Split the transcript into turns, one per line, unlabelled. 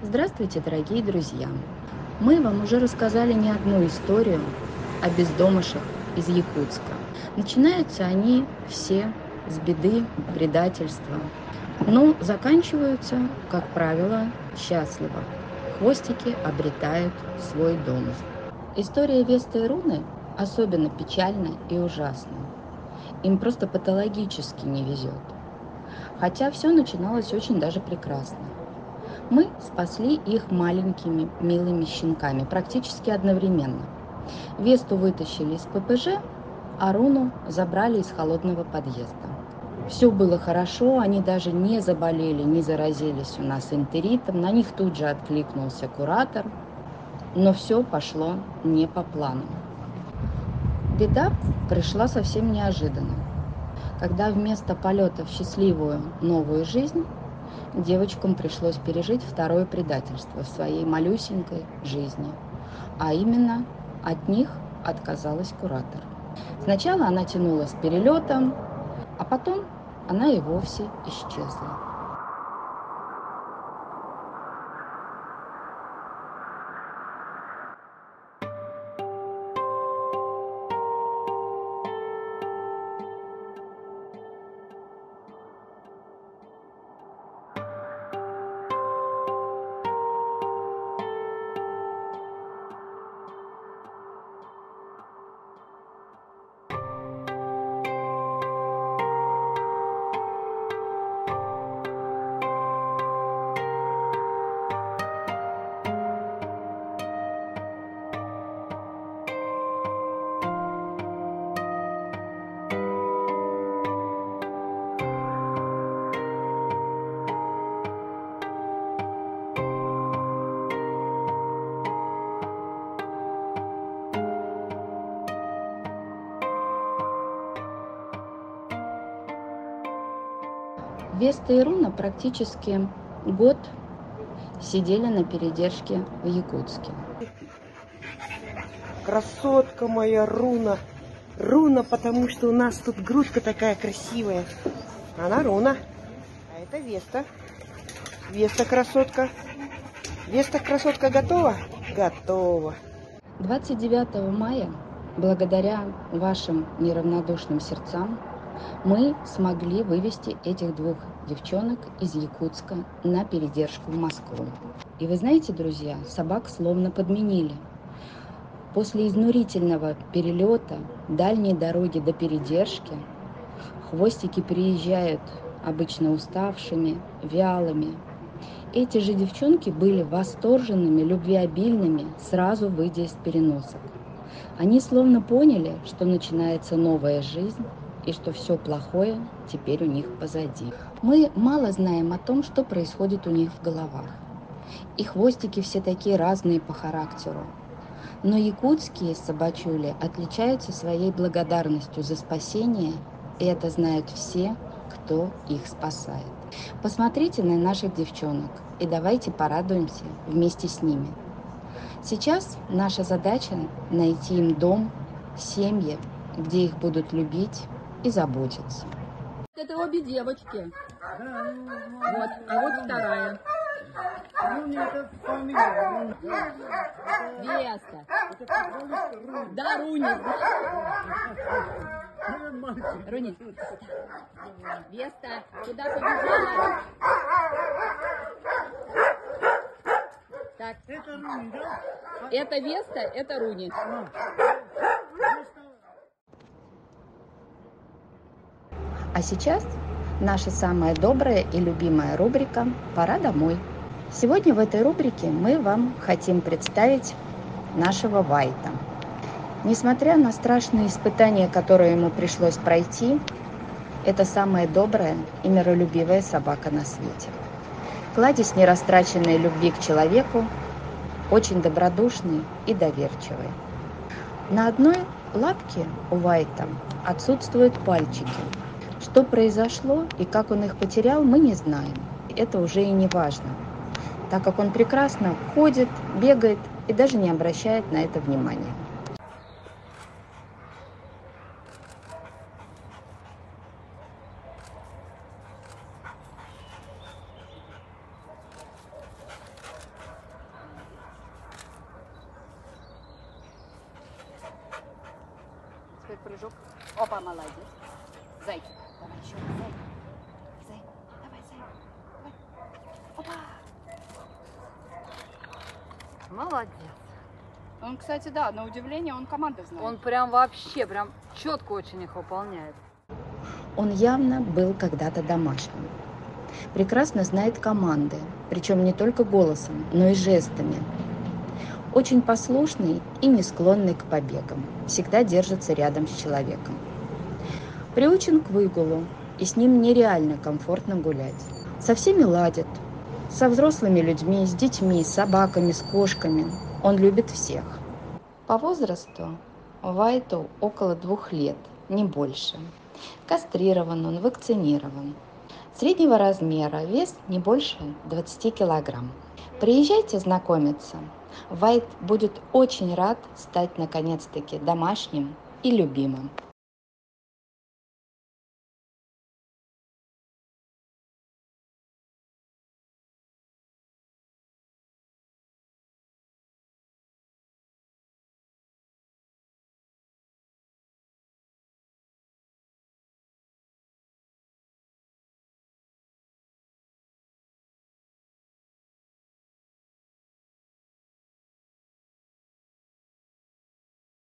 Здравствуйте, дорогие друзья! Мы вам уже рассказали не одну историю о бездомышах из Якутска. Начинаются они все с беды, предательства, но заканчиваются, как правило, счастливо. Хвостики обретают свой дом. История Весты и Руны особенно печальна и ужасна. Им просто патологически не везет. Хотя все начиналось очень даже прекрасно. Мы спасли их маленькими милыми щенками, практически одновременно. Весту вытащили из ППЖ, а Руну забрали из холодного подъезда. Все было хорошо, они даже не заболели, не заразились у нас энтеритом, на них тут же откликнулся куратор, но все пошло не по плану. Беда пришла совсем неожиданно, когда вместо полета в счастливую новую жизнь девочкам пришлось пережить второе предательство в своей малюсенькой жизни. А именно, от них отказалась куратор. Сначала она тянула с перелетом, а потом она и вовсе исчезла. Веста и Руна практически год сидели на передержке в Якутске.
Красотка моя Руна. Руна, потому что у нас тут грудка такая красивая. Она Руна. А это Веста. Веста красотка. Веста красотка готова? Готова.
29 мая, благодаря вашим неравнодушным сердцам, мы смогли вывести этих двух девчонок из Якутска на передержку в Москву. И вы знаете, друзья, собак словно подменили. После изнурительного перелета, дальней дороги до передержки, хвостики приезжают обычно уставшими, вялыми. Эти же девчонки были восторженными, любвеобильными, сразу выйдя из переносок. Они словно поняли, что начинается новая жизнь и что все плохое теперь у них позади. Мы мало знаем о том, что происходит у них в головах. И хвостики все такие разные по характеру. Но якутские собачули отличаются своей благодарностью за спасение, и это знают все, кто их спасает. Посмотрите на наших девчонок и давайте порадуемся вместе с ними. Сейчас наша задача найти им дом, семьи, где их будут любить и заботиться. Это обе девочки. Вот, а вот вторая. Веста. Да, Руни. Руни. Веста, куда побежала? Так. Это Руни, да? Это Веста, это Руни. А сейчас наша самая добрая и любимая рубрика «Пора домой». Сегодня в этой рубрике мы вам хотим представить нашего Вайта. Несмотря на страшные испытания, которые ему пришлось пройти, это самая добрая и миролюбивая собака на свете. Кладезь нерастраченной любви к человеку, очень добродушный и доверчивый. На одной лапке у Вайта отсутствуют пальчики. Что произошло и как он их потерял, мы не знаем. Это уже и не важно, так как он прекрасно ходит, бегает и даже не обращает на это внимания.
жук. Опа, молодец. Зайчик, давай еще. Зай. Давай, зай. Давай. Опа.
Молодец.
Он, кстати, да, на удивление, он команды знает.
Он прям вообще, прям четко очень их выполняет.
Он явно был когда-то домашним. Прекрасно знает команды, причем не только голосом, но и жестами. Очень послушный и не склонный к побегам. Всегда держится рядом с человеком. Приучен к выгулу, и с ним нереально комфортно гулять. Со всеми ладит. Со взрослыми людьми, с детьми, с собаками, с кошками. Он любит всех. По возрасту Вайту около 2 лет, не больше. Кастрирован он, вакцинирован. Среднего размера, вес не больше 20 килограмм. Приезжайте знакомиться. Вайт будет очень рад стать наконец-таки домашним и любимым.